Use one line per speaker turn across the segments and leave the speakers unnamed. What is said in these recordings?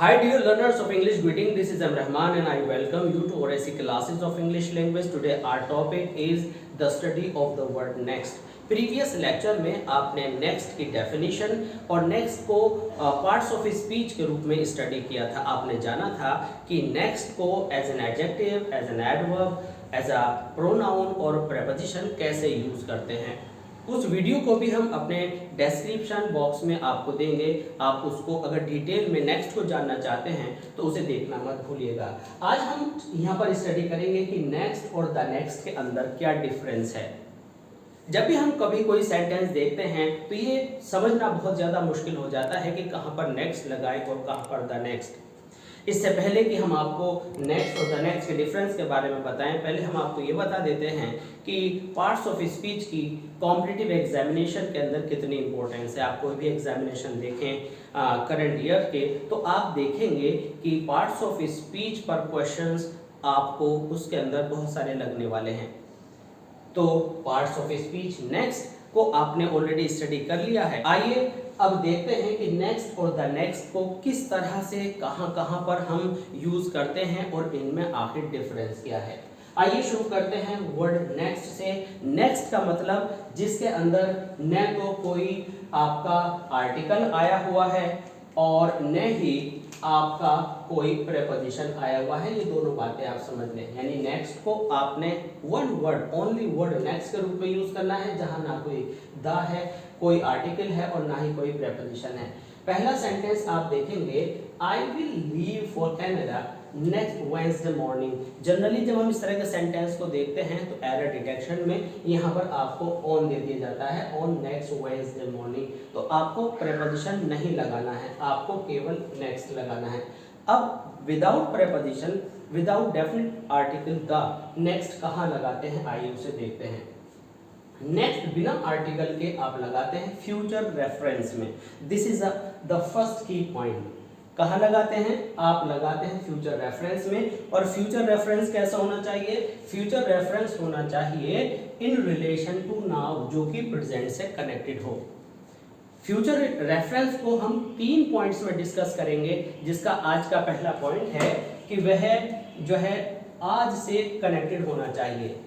Hi dear learners of English, greeting. This is M. Rahman and I welcome you to ORSC classes of English language. Today our topic is the study of the word next. Previous lecture में आपने next की definition और next को parts of speech के रूप में study किया था। आपने जाना था कि नेक्स्ट को as an adjective, as an adverb, as a pronoun और प्रेपोजिशन कैसे यूज करते हैं। उस वीडियो को भी हम अपने डिस्क्रिप्शन बॉक्स में आपको देंगे। आप उसको अगर डिटेल में नेक्स्ट को जानना चाहते हैं तो उसे देखना मत भूलिएगा। आज हम यहाँ पर स्टडी करेंगे कि नेक्स्ट और द नेक्स्ट के अंदर क्या डिफरेंस है। जब भी हम कभी कोई सेंटेंस देखते हैं तो ये समझना बहुत ज़्यादा मुश्किल हो जाता है कि कहाँ पर नेक्स्ट लगाएं और कहाँ पर द नेक्स्ट। इससे पहले कि हम आपको नेक्स्ट और द नेक्स्ट के डिफरेंस के बारे में बताएं, पहले हम आपको ये बता देते हैं कि पार्ट्स ऑफ स्पीच की कॉम्पिटिटिव एग्जामिनेशन के अंदर कितनी इंपॉर्टेंस है। आप कोई भी एग्जामिनेशन देखें करंट ईयर के तो आप देखेंगे कि पार्ट्स ऑफ स्पीच पर क्वेश्चंस आपको उसके अंदर बहुत सारे लगने वाले हैं। तो पार्ट्स ऑफ स्पीच नेक्स्ट को आपने ऑलरेडी स्टडी कर लिया है। आइए अब देखते हैं कि नेक्स्ट और द नेक्स्ट को किस तरह से कहां पर हम यूज करते हैं और इनमें आखिर डिफरेंस क्या है। आइए शुरू करते हैं वर्ड नेक्स्ट से। नेक्स्ट का मतलब जिसके अंदर न तो कोई आपका आर्टिकल आया हुआ है और न ही आपका कोई प्रेपोजिशन आया हुआ है। ये दोनों बातें आप समझ लें, यानी नेक्स्ट को आपने one word, only word next के रूप में यूज करना है जहां ना कोई द है, कोई आर्टिकल है और ना ही कोई प्रेपोजिशन है। पहला सेंटेंस आप देखेंगे, I will leave for Canada next Wednesday morning. Generally जब हम इस तरह के सेंटेंस को देखते हैं तो एरर डिटेक्शन में यहाँ पर आपको ऑन दे दिया जाता है, ऑन नेक्स्ट वेडनेसडे मॉर्निंग। तो आपको प्रेपोजिशन नहीं लगाना है, आपको केवल नेक्स्ट लगाना है। अब without preposition, without definite article the next कहाँ लगाते हैं, आइए उसे देखते हैं। नेक्स्ट बिना आर्टिकल के आप लगाते हैं फ्यूचर रेफरेंस में। दिस इज द फर्स्ट की पॉइंट। कहाँ लगाते हैं, आप लगाते हैं फ्यूचर रेफरेंस में। और फ्यूचर रेफरेंस कैसा होना चाहिए, फ्यूचर रेफरेंस होना चाहिए इन रिलेशन टू नाउ, जो कि प्रेजेंट से कनेक्टेड हो। फ्यूचर रेफरेंस को हम 3 पॉइंट्स में डिस्कस करेंगे, जिसका आज का पहला पॉइंट है कि वह जो है आज से कनेक्टेड होना चाहिए।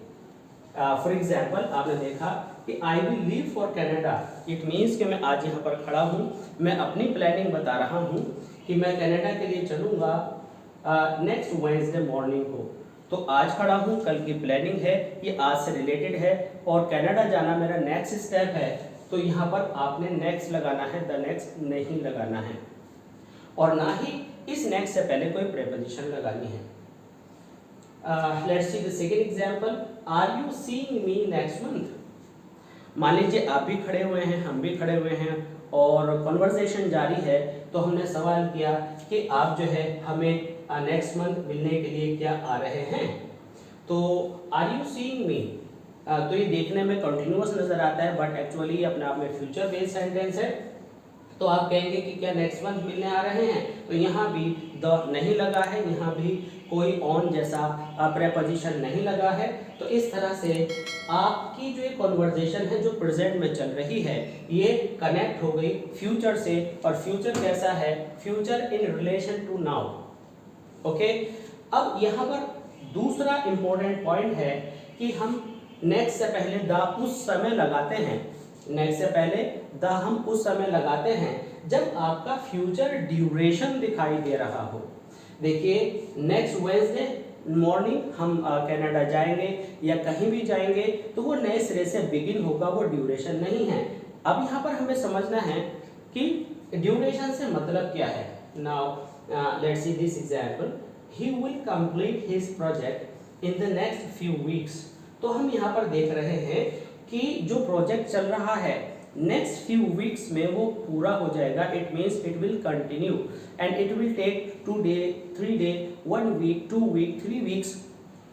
फॉर एग्जाम्पल आपने देखा कि I will leave for Canada, it means कि मैं आज यहाँ पर खड़ा हूँ, मैं अपनी प्लानिंग बता रहा हूँ कि मैं कनाडा के लिए चलूँगा नेक्स्ट वेडनेसडे मॉर्निंग को। तो आज खड़ा हूँ, कल की प्लानिंग है, ये आज से रिलेटेड है और कनाडा जाना मेरा नेक्स्ट स्टेप है। तो यहाँ पर आपने नेक्स्ट लगाना है, द नेक्स्ट नहीं लगाना है और ना ही इस नेक्स्ट से पहले कोई प्रेपोजिशन लगानी है। Let's see the second example, are you seeing me next month. मान लीजिए आप भी खड़े हुए हैं, हम भी खड़े हुए हैं और कन्वर्सेशन जारी है। तो हमने सवाल किया कि आप जो है हमें नेक्स्ट मंथ मिलने के लिए क्या आ रहे हैं। तो आर यू सीइंग मी, तो ये देखने में कंटिन्यूअस नजर आता है बट एक्चुअली अपने आप में फ्यूचर बेस्ड सेंटेंस है। तो आप कहेंगे कि क्या नेक्स्ट मंथ मिलने आ रहे हैं, तो यहाँ भी द नहीं लगा है, यहाँ भी कोई ऑन जैसा प्रेपोजिशन नहीं लगा है। तो इस तरह से आपकी जो कन्वर्सेशन है जो प्रेजेंट में चल रही है ये कनेक्ट हो गई फ्यूचर से। और फ्यूचर कैसा है, future in relation to now. Okay, अब यहाँ पर दूसरा इंपॉर्टेंट पॉइंट है कि हम नेक्स्ट से पहले द उस समय लगाते हैं, नेक्स्ट से पहले द हम उस समय लगाते हैं जब आपका फ्यूचर ड्यूरेशन दिखाई दे रहा हो। देखिए नेक्स्ट वेडनेसडे मॉर्निंग हम कनाडा जाएंगे या कहीं भी जाएंगे तो वो नए सिरे से बिगिन होगा, वो ड्यूरेशन नहीं है। अब यहाँ पर हमें समझना है कि ड्यूरेशन से मतलब क्या है। Now let's see this example, he will complete his project in the next few weeks. तो हम यहाँ पर देख रहे हैं कि जो प्रोजेक्ट चल रहा है नेक्स्ट फ्यू वीक्स में वो पूरा हो जाएगा। It means it will continue and it will take 2 day, 3 day, 1 week, 2 week, 3 weeks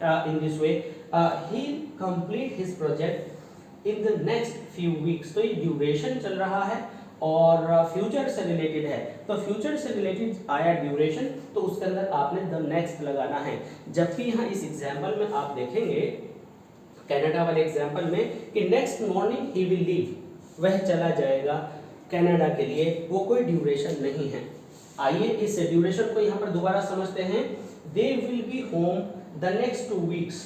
in this way he complete his project in the next few weeks. तो ये ड्यूरेशन चल रहा है और फ्यूचर से रिलेटेड है। तो फ्यूचर से रिलेटेड आया ड्यूरेशन, तो उसके अंदर आपने द नेक्स्ट लगाना है। जबकि यहाँ इस एग्जाम्पल में आप देखेंगे कनाडा वाले एग्जाम्पल में कि next morning he will leave, वह चला जाएगा कनाडा के लिए, वो कोई ड्यूरेशन नहीं है। आइए इस ड्यूरेशन को यहाँ पर दोबारा समझते हैं। दे will be home the next 2 weeks.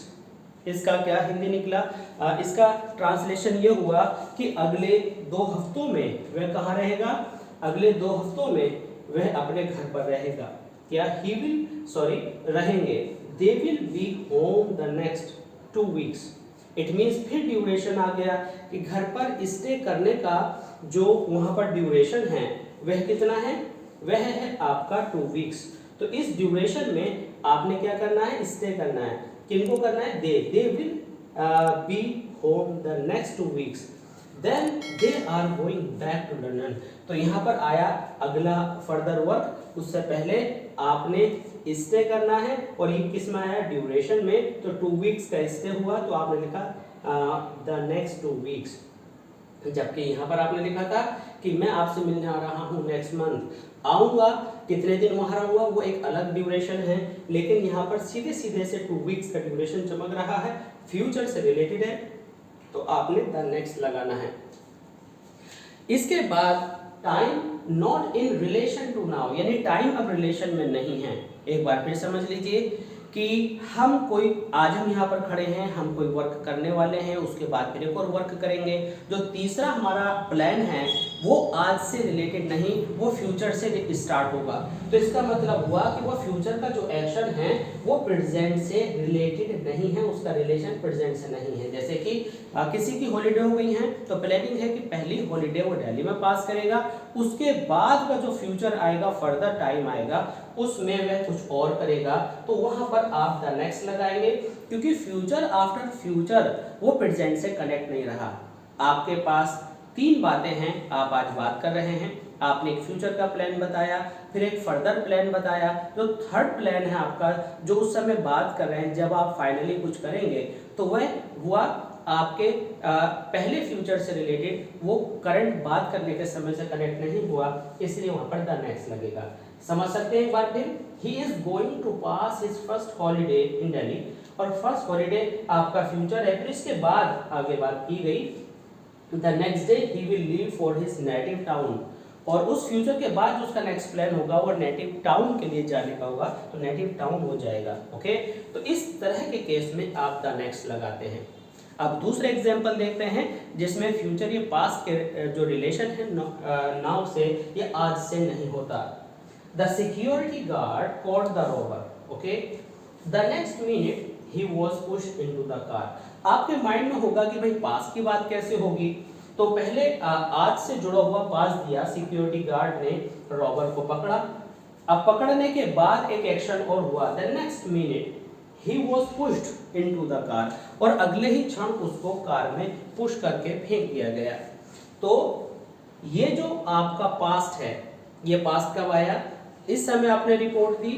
इसका क्या हिंदी निकला? इसका ट्रांसलेशन ये हुआ कि अगले 2 हफ्तों में वह कहाँ रहेगा? अगले 2 हफ्तों में वह अपने घर पर रहेगा। क्या ही विल, सॉरी, रहेंगे। दे will be home the next 2 weeks. It means फिर ड्यूरेशन आ गया कि घर पर स्टे करने का जो वहां पर ड्यूरेशन है वह कितना है? वह है आपका 2 वीक्स। तो इस ड्यूरेशन में आपने क्या करना है? स्टे करना है। किनको करना है? They will be home the next 2 weeks. Then they are going back to London. तो यहाँ पर आया अगला फर्दर वर्क। उससे पहले आपने स्टे करना है और ये किस में आया? ड्यूरेशन में। तो 2 वीक्स का स्टे हुआ तो आपने लिखा द नेक्स्ट 2 वीक्स। जबकि यहाँ पर आपने लिखा था कि मैं आपसे मिलने आ रहा हूँ नेक्स्ट मंथ। आऊँगा, कितने दिन वहाँ रहूँगा वो एक अलग ड्यूरेशन है, लेकिन यहाँ पर सीधे सीधे से 2 वीक्स का ड्यूरेशन चमक रहा है, फ्यूचर से रिलेटेड है, तो आपने द नेक्स्ट लगाना है। इसके बाद time not in relation to now, यानी टाइम अब रिलेशन में नहीं है। एक बार फिर समझ लीजिए कि आज हम यहाँ पर खड़े हैं, हम कोई वर्क करने वाले हैं, उसके बाद फिर एक और वर्क करेंगे। जो तीसरा हमारा प्लान है वो आज से रिलेटेड नहीं, वो फ्यूचर से स्टार्ट होगा। तो इसका मतलब हुआ कि वो फ्यूचर का जो एक्शन है वो प्रेजेंट से रिलेटेड नहीं है, उसका रिलेशन प्रेजेंट से नहीं है। जैसे कि किसी की हॉलीडे हो गई है तो प्लानिंग है कि पहली हॉलीडे वो दिल्ली में पास करेगा, उसके बाद का जो फ्यूचर आएगा, फर्दर टाइम आएगा, उसमें वह कुछ और करेगा, तो वहां पर आप द नेक्स्ट लगाएंगे, क्योंकि फ्यूचर आफ्टर फ्यूचर वो प्रेजेंट से कनेक्ट नहीं रहा। आपके पास 3 बातें हैं, आप आज बात कर रहे हैं। आपने एक फ्यूचर का प्लान बताया, फिर एक फर्दर प्लान बताया, जो थर्ड प्लान है आपका, जो उस समय बात कर रहे हैं जब आप फाइनली कुछ करेंगे, तो वह हुआ आपके पहले फ्यूचर से रिलेटेड, वो करंट बात करने के समय से कनेक्ट नहीं हुआ, इसलिए वहां पर द नेक्स्ट लगेगा। समझ सकते हैं एक बार फिर? He is going to pass his first holiday in Delhi, और फर्स्ट हॉलीडे आपका फ्यूचर है। फिर इसके बाद आगे बात की गई, the next day he will leave for his native town, और उस फ्यूचर के बाद जो उसका नेक्स्ट प्लान होगा वो नेटिव टाउन के लिए जाने का होगा, तो नेटिव टाउन हो जाएगा। ओके, तो इस तरह के केस में आप द नेक्स्ट लगाते हैं। अब दूसरे एग्जांपल देखते हैं जिसमें फ्यूचर ये पास्ट के जो रिलेशन है नाउ से, ये आज से नहीं होता। The security guard caught the robber. Okay, the next minute he was pushed into the car. आपके माइंड में होगा कि भाई पास्ट की बात कैसे होगी, तो पहले आज से जुड़ा हुआ पास्ट दिया, सिक्योरिटी गार्ड ने रॉबर को पकड़ा। अब पकड़ने के बाद एक एक्शन और हुआ, the next minute he was pushed into the car, और अगले ही क्षण उसको कार में पुश करके फेंक दिया गया। तो ये जो आपका पास्ट है, ये पास्ट कब आया? इस समय आपने रिपोर्ट दी,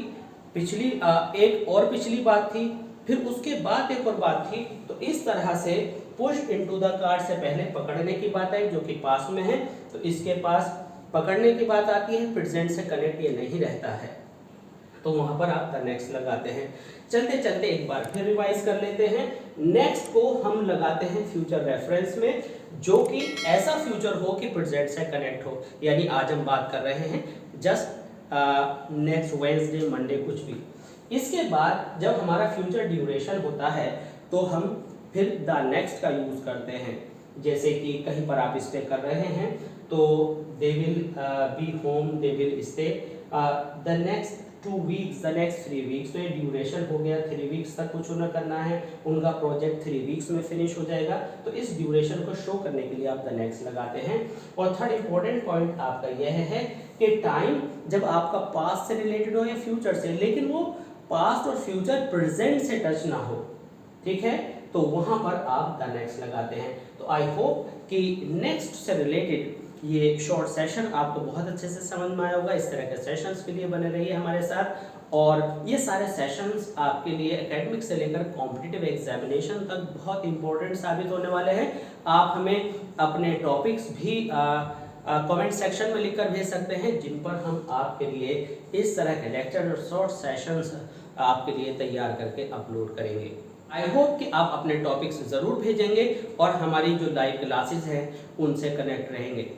पिछली एक और पिछली बात थी, फिर उसके बाद एक और बात थी। तो इस तरह से पुश इनटू द कार से पहले पकड़ने की बात आई जो कि पास्ट में है, तो इसके पास पकड़ने की बात आती है, प्रेजेंट से कनेक्ट ये नहीं रहता है, तो वहां पर आप द नेक्स्ट लगाते हैं। चलते चलते एक बार फिर रिवाइज कर लेते हैं। नेक्स्ट को हम लगाते हैं फ्यूचर रेफरेंस में, जो कि ऐसा फ्यूचर हो कि प्रेजेंट से कनेक्ट हो, यानी आज हम बात कर रहे हैं जस्ट नेक्स्ट वेडनेसडे, मंडे, कुछ भी। इसके बाद जब हमारा फ्यूचर ड्यूरेशन होता है तो हम फिर द नेक्स्ट का यूज करते हैं। जैसे कि कहीं पर आप स्टे कर रहे हैं तो दे will be home, they will stay the next 2 weeks, the next 3 weeks. तो ये ड्यूरेशन हो गया, 3 वीक्स तक कुछ उन्हें करना है, उनका प्रोजेक्ट 3 वीक्स में फिनिश हो जाएगा, तो इस ड्यूरेशन को शो करने के लिए आप द नेक्स्ट लगाते हैं। और थर्ड इंपॉर्टेंट पॉइंट आपका यह है कि टाइम जब आपका पास्ट से रिलेटेड हो या फ्यूचर से, लेकिन वो पास्ट और फ्यूचर प्रेजेंट से टच ना हो, ठीक है, तो वहां पर आप द नेक्स्ट लगाते हैं। तो आई होप कि नेक्स्ट से रिलेटेड ये शॉर्ट सेशन आपको बहुत अच्छे से समझ में आया होगा। इस तरह के सेशंस के लिए बने रहिए हमारे साथ, और ये सारे सेशंस आपके लिए एकेडमिक से लेकर कॉम्पिटिटिव एग्जामिनेशन तक बहुत इंपॉर्टेंट साबित होने वाले हैं। आप हमें अपने टॉपिक्स भी कमेंट सेक्शन में लिखकर भेज सकते हैं, जिन पर हम आपके लिए इस तरह के लेक्चर और शॉर्ट सेशंस आपके लिए तैयार करके अपलोड करेंगे। आई होप कि आप अपने टॉपिक्स ज़रूर भेजेंगे और हमारी जो लाइव क्लासेस हैं उनसे कनेक्ट रहेंगे।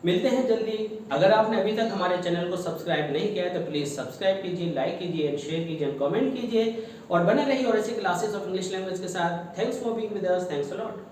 मिलते हैं जल्दी। अगर आपने अभी तक हमारे चैनल को सब्सक्राइब नहीं किया है तो प्लीज़ सब्सक्राइब कीजिए, लाइक कीजिए एंड शेयर कीजिए एंड कमेंट कीजिए और बने रहिए और ऐसी क्लासेस ऑफ इंग्लिश लैंग्वेज के साथ। Thanks for being with us, thanks a lot.